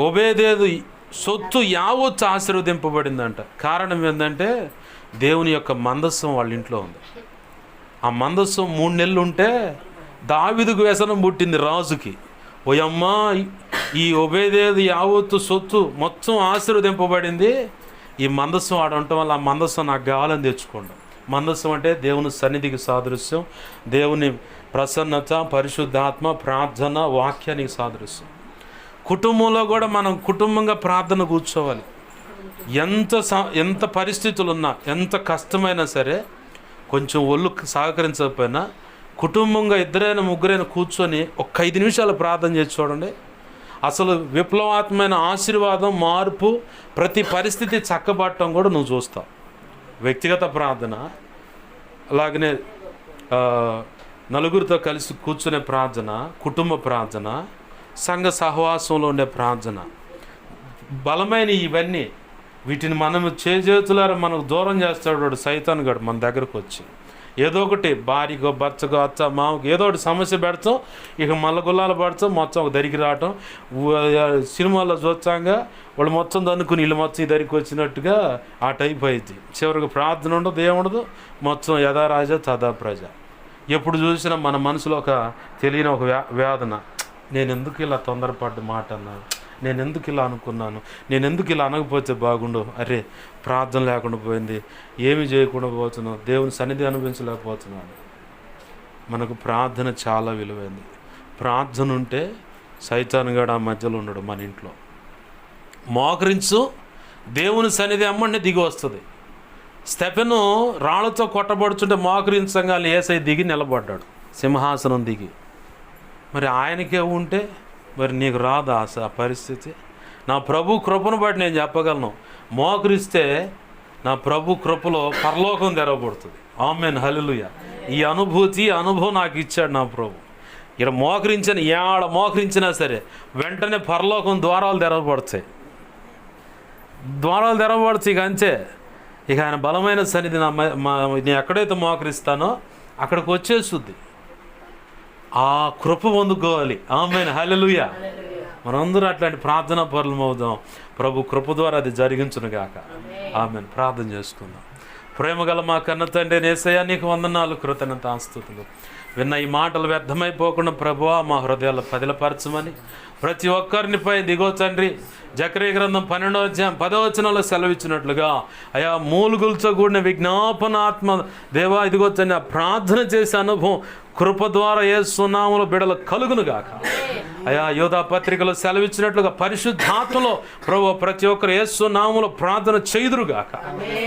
ఓబేదేదు సొత్తు యావత్తు ఆశీర్వదింపబడిందంట. కారణం ఏంటంటే దేవుని యొక్క మందస్సం వాళ్ళ ఇంట్లో ఉంది. ఆ మందస్సం 3 నెలలు ఉంటే దావీదుకు వ్యసనం పుట్టింది రాజుకి. ఓయమ్మా, ఈ ఓబేదేదు యావత్తు సొత్తు మొత్తం ఆశీర్వదింపబడింది, ఈ మందస్సం ఆడ ఉండటం వల్ల ఆ మందస్సం నాకు కావాలని తెచ్చుకోండి. మందస్సం అంటే దేవుని సన్నిధికి సాదృశ్యం, దేవుని ప్రసన్నత, పరిశుద్ధాత్మ, ప్రార్థన, వాక్యానికి సాదృశ్యం. కుటుంబంలో కూడా మనం కుటుంబంగా ప్రార్థన కూర్చోవాలి. ఎంత పరిస్థితులు ఉన్నా, ఎంత కష్టమైనా సరే, కొంచెం ఒళ్ళు సహకరించకపోయినా కుటుంబంగా 2 3 కూర్చొని ఒక 5 నిమిషాలు ప్రార్థన చేసి చూడండి. అసలు విప్లవాత్మకమైన ఆశీర్వాదం, మార్పు, ప్రతి పరిస్థితి చక్కబడటం కూడా నువ్వు చూస్తావు. వ్యక్తిగత ప్రార్థన, అలాగనే నలుగురితో కలిసి కూర్చునే ప్రార్థన, కుటుంబ ప్రార్థన, సంఘ సహవాసంలో ఉండే ప్రార్థన, బలమైన ఇవన్నీ, వీటిని మనం చేతులారా మనకు దూరం చేస్తాడు వాడు, సైతాన్ గడు మన దగ్గరకు వచ్చి ఏదో ఒకటి భార్యకో, భర్తకో, అత్త, మామకు ఏదో ఒకటి సమస్య పెడతాం. ఇక మల్ల గుల్లాలు పడతాం, మొత్తం ఒక దరికి రావటం. సినిమాల్లో చూస్తాంగా వాళ్ళు మొత్తం దన్నుకుని వీళ్ళు మొత్తం ఈ దరికి వచ్చినట్టుగా ఆ టైప్ అయింది. చివరికి ప్రార్థన ఉండదు, ఏముండదు, మొత్తం యథా రాజా తథా ప్రజ. ఎప్పుడు చూసినా మన మనసులో ఒక తెలియని ఒక వేదన. నేను ఎందుకు ఇలా తొందరపడ్డ మాట అన్నాను, నేను ఎందుకు ఇలా అనుకున్నాను, నేను ఎందుకు ఇలా అనకపోతే బాగుండు, అరే ప్రార్థన లేకుండా పోయింది, ఏమి చేయకుండా పోతున్నాను, దేవుని సన్నిధి అనుభవించలేకపోతున్నాను. మనకు ప్రార్థన చాలా విలువైంది. ప్రార్థన ఉంటే సైతాను గడ ఆ మధ్యలో ఉండడు మన ఇంట్లో. మోకరించు, దేవుని సన్నిధి అమ్మడిని దిగి వస్తుంది. స్టెఫెను రాళ్ళతో కొట్టబడుచుంటే మోకరించగానే యేసయ్య దిగి నిలబడ్డాడు, సింహాసనం దిగి. మరి ఆయనకే ఉంటే మరి నీకు రాదా ఆ పరిస్థితి? నా ప్రభు కృపను బట్టి నేను చెప్పగలను, మోకరిస్తే నా ప్రభు కృపలో పరలోకం తెరవబడుతుంది. ఆమేన్, హల్లెలూయా. ఈ అనుభవం నాకు ఇచ్చాడు నా ప్రభు. ఇక్కడ మోకరించినా సరే వెంటనే పరలోకం ద్వారాలు తెరవబడతాయి. ఇక అంతే. ఇక ఆయన బలమైన సన్నిధి నేను ఎక్కడైతే మోకరిస్తానో అక్కడికి వచ్చేస్తుంది. ఆ కృప పొందుకోవాలి. ఆమేన్, హల్లెలూయా. మనందరూ అట్లాంటి ప్రార్థనా పరులం అవుదాం. ప్రభు కృప ద్వారా అది జరిగించును గాక. ఆమేన్. ప్రార్థన చేసుకుందాం. ప్రేమగల మా కన్న తండ్రి యేసయ్యా, నీకు వందనాలు, కృతజ్ఞతాస్తుతులు. విన్న ఈ మాటలు వ్యర్థమైపోకుండా ప్రభువా మా హృదయాలు పదిలపరచమని ప్రతి ఒక్కరినిపై దిగో తండ్రి. జకరియా గ్రంథం 12వ అధ్యాయం 10వ వచనంలో సెలవిచ్చినట్లుగా అయా మూలుగులతో కూడిన విజ్ఞాపనాత్మ దేవా ఇదిగో తండ్రి, ప్రార్థన చేసే అనుభవం కృప ద్వారా యేసు నామములో బిడ్డలు కలుగును గాక. అయా యోధా పత్రికలో సెలవిచ్చినట్లుగా పరిశుద్ధాత్మలో ప్రభు ప్రతి ఒక్కరు యేసు నామములో ప్రార్థన చేయుదురుగాక.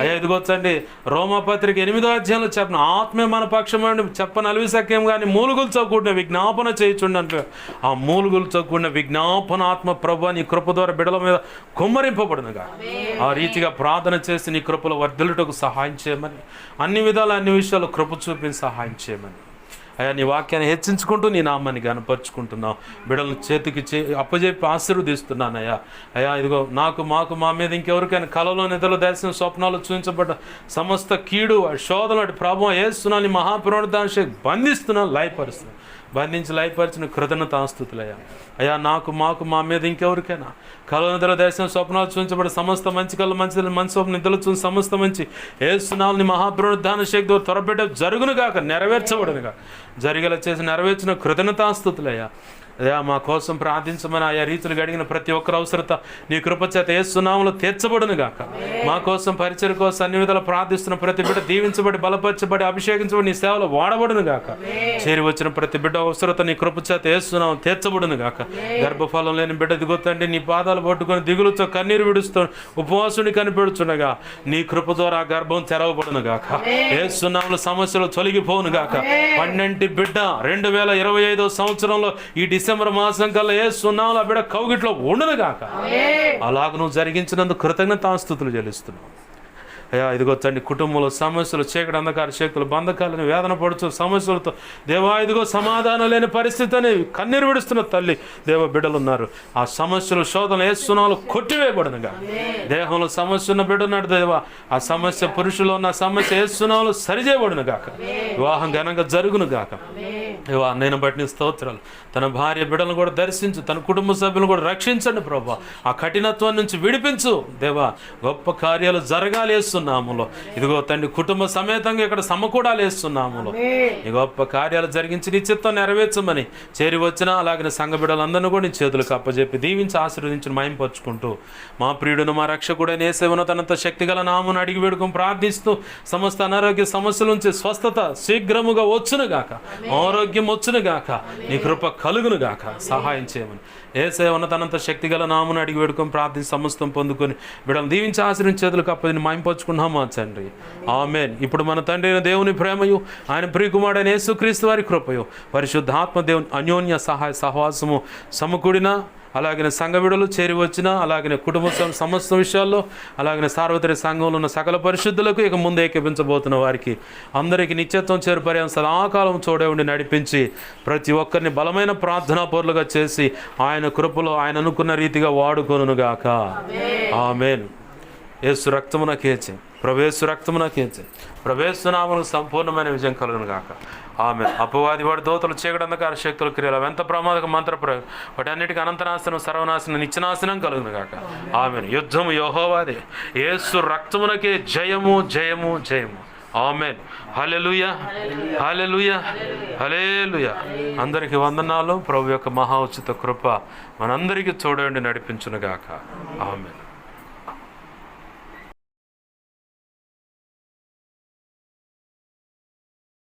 అయ్యా ఇదిగో తండ్రి, రోమా పత్రిక 8వ అధ్యాయంలో చెప్పిన ఆత్మే మన పక్షమని చెప్పనలివి సఖ్యం కానీ మూలుగులతో కూడిన విజ్ఞాపన చేయుచుండ. ఆ మూలుగులతో కూడిన విజ్ఞాపనాత్మ ప్రభు నీ కృప ద్వారా బిడ్డల మీద కుమ్మరింపబడునుగా. ఆ రీతిగా ప్రార్థన చేసి నీ కృపలో వర్ధిల్లుటకు సహాయం చేయమని, అన్ని విధాలు అన్ని విషయాలు కృప చూపి సహాయం చేయమని అయ్యా నీ వాక్యాన్ని హెచ్చించుకుంటూ నీ నామాన్ని గనపరుచుకుంటున్నావు. బిడ్డలను చేతికి అప్పజెప్పి ఆశీర్వదిస్తున్నానయ్యా. అయ్యా ఇదిగో మాకు మా మీద ఇంకెవరికైనా కలలో నిద్రలో దర్శనం స్వప్నాలు చూపించబడ్డ సమస్త కీడు శోధనటి ప్రభావం వేస్తున్నాను, నీ మహాపురోధాంశ బంధిస్తున్నాను, లయపరిచిన కృతజ్ఞతాస్తుతులయ్యా. అయ్యా మాకు మా మీద ఇంకెవరికైనా కలలో నిద్ర దర్శనం స్వప్నాలు చూపించబడ్డ సమస్త మంచి కళ్ళు మంచి నిద్రలు చూసి సమస్త మంచి వేస్తున్నాను, నీ మహాపురోధాన శక్తి త్వరపెట్ట జరుగును గాక, నెరవేర్చబడునుగా. జరిగేలా చేసి నెరవేర్చిన కృతజ్ఞతాస్తుతులయ్యా. అయ్యా మా కోసం ప్రార్థించమని ఆయా రీతులు గడిగిన ప్రతి ఒక్కరు అవసరత నీ కృపచేత యేసు నామములో తీర్చబడును గాక. మా కోసం పరిచయం కోసం అన్ని విధాలు ప్రార్థిస్తున్న ప్రతి బిడ్డ దీవించబడి బలపరచబడి అభిషేకించబడి నీ సేవలో వాడబడును గాక. చేరి వచ్చిన ప్రతి బిడ్డ అవసరత నీ కృపచేత యేసు నామములో తీర్చబడును గాక. గర్భఫలం లేని బిడ్డ దిగుతండి నీ పాదాలు పట్టుకొని దిగులుతో కన్నీరు విడుస్తూ ఉపవాసుని కనిపెడుచుండగా నీ కృప ద్వారా గర్భం తెరవబడును గాక. యేసు నామములో సమస్యలు తొలగిపోను గాక. 12 బిడ్డ 2025వ సంవత్సరంలో ఈ డిసెంబర్ మాసం కల్లా యేసు నామములో బిడ్డ కౌగిట్లో ఉండును గాక. అలాగ నువ్వు జరిగించినందుకు కృతజ్ఞతాస్తుతులు చెల్లిస్తున్నావు. అయ్యా ఇదిగో తండ్రి, కుటుంబంలో సమస్యలు, చీకటి అంధకార శక్తులు, బంధకాలను, వేదన పడుతూ సమస్యలతో దేవా ఇదిగో సమాధానం లేని పరిస్థితి అని కన్నీరు విడుస్తున్న తల్లి దేవ బిడ్డలు ఉన్నారు. ఆ సమస్యలు శోధనలు యేసు నామములో కొట్టివేయబడునుగా. దేహంలో సమస్య ఉన్న బిడ్డ ఉన్నాడు దేవా, ఆ సమస్య పురుషులో ఉన్న సమస్య యేసు నామములో సరిచేయబడును గాక. వివాహం ఘనంగా జరుగును గాక. నేను బట్టి స్తోత్రాలు. తన భార్య బిడ్డలను కూడా దర్శించు, తన కుటుంబ సభ్యులను కూడా రక్షించండి ప్రభా. ఆ కఠినత్వం నుంచి విడిపించు దేవా. గొప్ప కార్యాలు జరగాలి వేస్తున్నాములో. ఇదిగో తండ్రి, కుటుంబ సమేతంగా ఇక్కడ సమకూడాలు వేస్తున్నాములో. ఈ గొప్ప కార్యాలు జరిగించి నీ చిత్తం నెరవేర్చమని చేరి వచ్చిన అలాగే సంఘ బిడ్డలందరినీ కూడా నీ చేతులకు అప్పచెప్పి దీవించి ఆశీర్వదించి మహింపరుచుకుంటూ మా ప్రియుడును మా రక్షకుడైన యేసును తనంత శక్తిగల నామమును అడిగి వేడుకొని ప్రార్థిస్తూ సమస్త అనారోగ్య సమస్యల నుంచి స్వస్థత శీఘ్రముగా వచ్చునుగాక, ఆరోగ్యం వచ్చునుగాక, నీ కృప కలుగునుగాక. సహాయం చేయమని యేసయ్య ఉన్నతనంత శక్తిగల నామమును అడిగి వేడుకొని ప్రార్థించి సమస్తం పొందుకొని బిడ్డలు దీవించి ఆశీర్వదించి చేతులకు అప్పని మహింపరుచుకున్నాం మా తండ్రి. ఆమేన్. ఇప్పుడు మన తండ్రి అయిన దేవుని ప్రేమయు ఆయన ప్రియకుమారుడైన యేసుక్రీస్తు వారి కృపయు పరిశుద్ధాత్మ దేవుని అన్యోన్య సహాయ సహవాసము సమకూడిన అలాగే సంఘ విడుదలు చేరి వచ్చిన అలాగే కుటుంబ సమస్త విషయాల్లో అలాగే సార్వత్రిక సంఘంలో ఉన్న సకల పరిశుద్ధులకు ఇక ముందు ఏకీపించబోతున్న వారికి అందరికీ నిత్యత్వం చేరుపర్యాన్ని సదాకాలం చూడే ఉండి నడిపించి ప్రతి ఒక్కరిని బలమైన ప్రార్థనా పరులుగా చేసి ఆయన కృపలో ఆయన అనుకున్న రీతిగా వాడుకొనుగాక. ఆమేన్. యేసు రక్తమున కేచే ప్రవేశు రక్తమున కేచే ప్రవేశనామను సంపూర్ణమైన విజయం కలుగును గాక. ఆమె అపవాది వాడి దోతలు చీకటి అంధకార శక్తుల క్రియలు ఎంత ప్రమాదక మంత్ర ప్రయోగం వాటి అన్నిటికీ అనంతనాశనం సర్వనాశనం నిత్యనాశనం కలుగును గాక. ఆమెను. యుద్ధము యెహోవాదే, యేసు రక్తమునకే జయము జయము జయము. ఆమేన్. హల్లెలూయా, హల్లెలూయా, హల్లెలూయా. అందరికీ వందనాలు. ప్రభు యొక్క మహా ఉచిత కృప మనందరికీ చూడండి నడిపించును గాక. ఆమేన్.